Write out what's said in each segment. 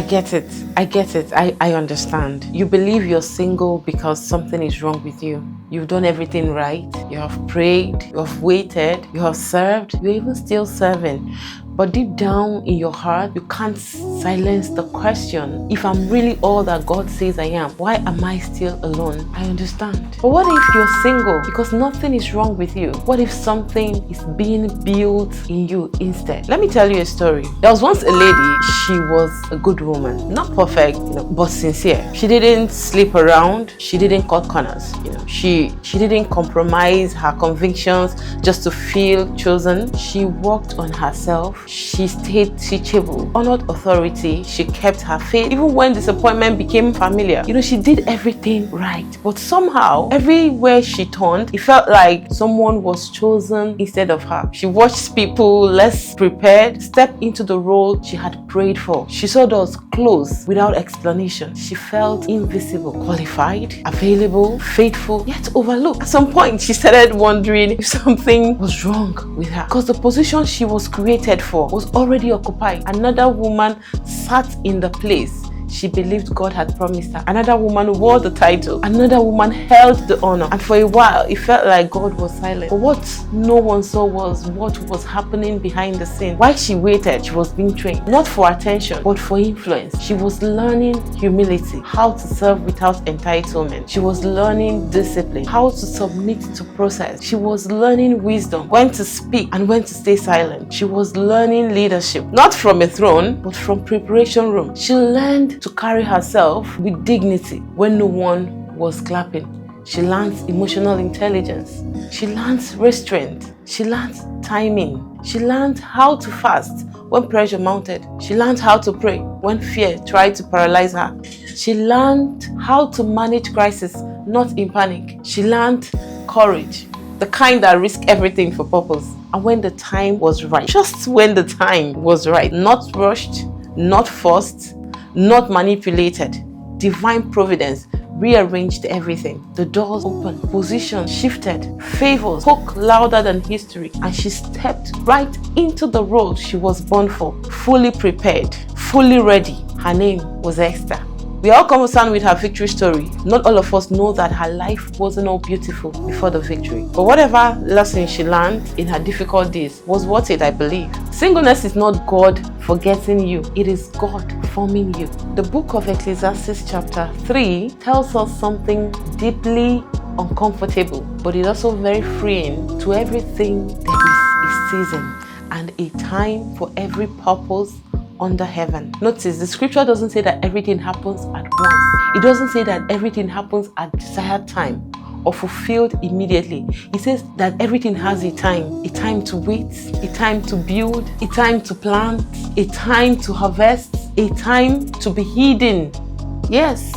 I get it. I understand. You believe you're single because something is wrong with you. You've done everything right. You have prayed, you have waited, you have served, you're even still serving. But deep down in your heart, you can't silence the question, if I'm really all that God says I am, why am I still alone? I understand. But what if you're single because nothing is wrong with you? What if something is being built in you instead? Let me tell you a story. There was once a lady, she was a good woman. Not perfect, but sincere. She didn't sleep around. She didn't cut corners. She didn't compromise her convictions just to feel chosen. She worked on herself. She stayed teachable, honored authority. She kept her faith even when disappointment became familiar. She did everything right. But somehow, everywhere she turned, it felt like someone was chosen instead of her. She watched people less prepared step into the role she had prayed for. She saw doors close without explanation. She felt invisible, qualified, available, faithful, yet overlooked. At some point, she started wondering if something was wrong with her, because the position she was created for was already occupied. Another woman sat in the place she believed God had promised her. Another woman wore the title. Another woman held the honor. And for a while, it felt like God was silent. But what no one saw was what was happening behind the scene. While she waited, she was being trained, not for attention, but for influence. She was learning humility, how to serve without entitlement. She was learning discipline, how to submit to process. She was learning wisdom, when to speak and when to stay silent. She was learning leadership, not from a throne, but from preparation room. She learned to carry herself with dignity when no one was clapping. She learned emotional intelligence. She learned restraint. She learned timing. She learned how to fast when pressure mounted. She learned how to pray when fear tried to paralyze her. She learned how to manage crisis, not in panic. She learned courage, the kind that risks everything for purpose. And when the time was right, just when the time was right, not rushed, not forced, not manipulated. Divine providence rearranged everything. The doors opened, position shifted, favors spoke louder than history, and she stepped right into the role she was born for, fully prepared, fully ready. Her name was Esther. We all come concerned with her victory story. Not all of us know that her life wasn't all beautiful before the victory. But whatever lesson she learned in her difficult days was worth it, I believe. Singleness is not God forgetting you. It is God forming you. The book of Ecclesiastes chapter 3 tells us something deeply uncomfortable, but it's also very freeing. To everything there is a season and a time for every purpose under heaven. Notice the scripture doesn't say that everything happens at once. It doesn't say that everything happens at desired time or fulfilled immediately. It says that everything has a time to wait, a time to build, a time to plant, a time to harvest, a time to be hidden. Yes,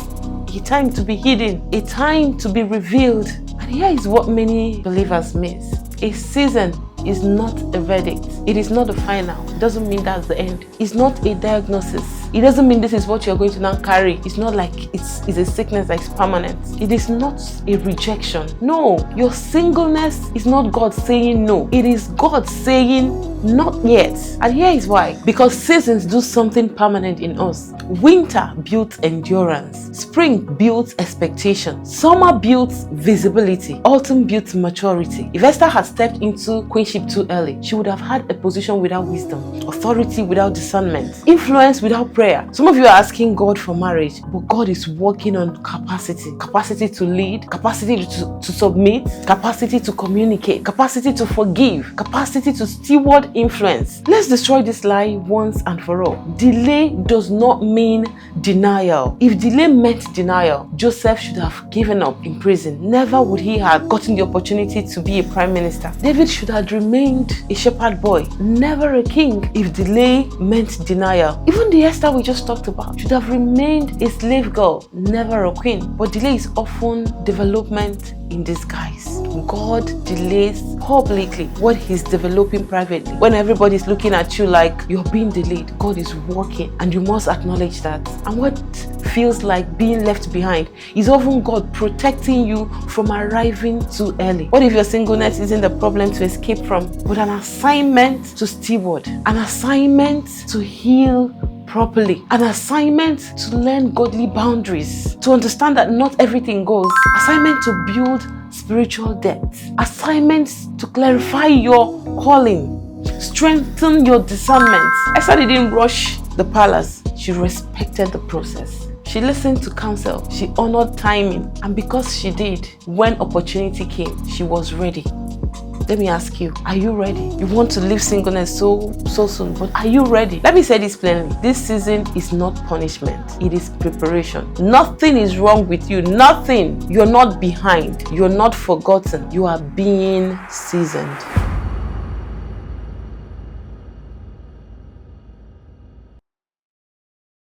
a time to be hidden, a time to be revealed. And here is what many believers miss. A season is not a verdict. It is not the final. It doesn't mean that's the end. It's not a diagnosis. It doesn't mean this is what you're going to now carry. It's not like it's a sickness that is permanent. It is not a rejection. No, your singleness is not God saying no. It is God saying not yet. And here is why. Because seasons do something permanent in us. Winter builds endurance. Spring builds expectation. Summer builds visibility. Autumn builds maturity. If Esther had stepped into queenship too early, she would have had a position without wisdom, authority without discernment, influence without prayer. Some of you are asking God for marriage, but God is working on capacity to lead, capacity to submit, capacity to communicate, capacity to forgive, capacity to steward influence. Let's destroy this lie once and for all. Delay does not mean denial. If delay meant denial, Joseph should have given up in prison. Never would he have gotten the opportunity to be a prime minister. David should have remained a shepherd boy, never a king. If delay meant denial, even the Esther we just talked about should have remained a slave girl, never a queen. But delay is often development in disguise. God delays publicly what he's developing privately. When everybody's looking at you like you're being delayed, God is working, and you must acknowledge that. And what feels like being left behind is often God protecting you from arriving too early. What if your singleness isn't the problem to escape from, but an assignment to steward, an assignment to heal properly. An assignment to learn godly boundaries, to understand that not everything goes. Assignment to build spiritual depth. Assignments to clarify your calling. Strengthen your discernment. Esther didn't rush the palace. She respected the process. She listened to counsel. She honored timing. And because she did, when opportunity came, she was ready. Let me ask you, are you ready? You want to live singleness so soon, but are you ready? Let me say this plainly. This season is not punishment. It is preparation. Nothing is wrong with you. Nothing. You're not behind. You're not forgotten. You are being seasoned.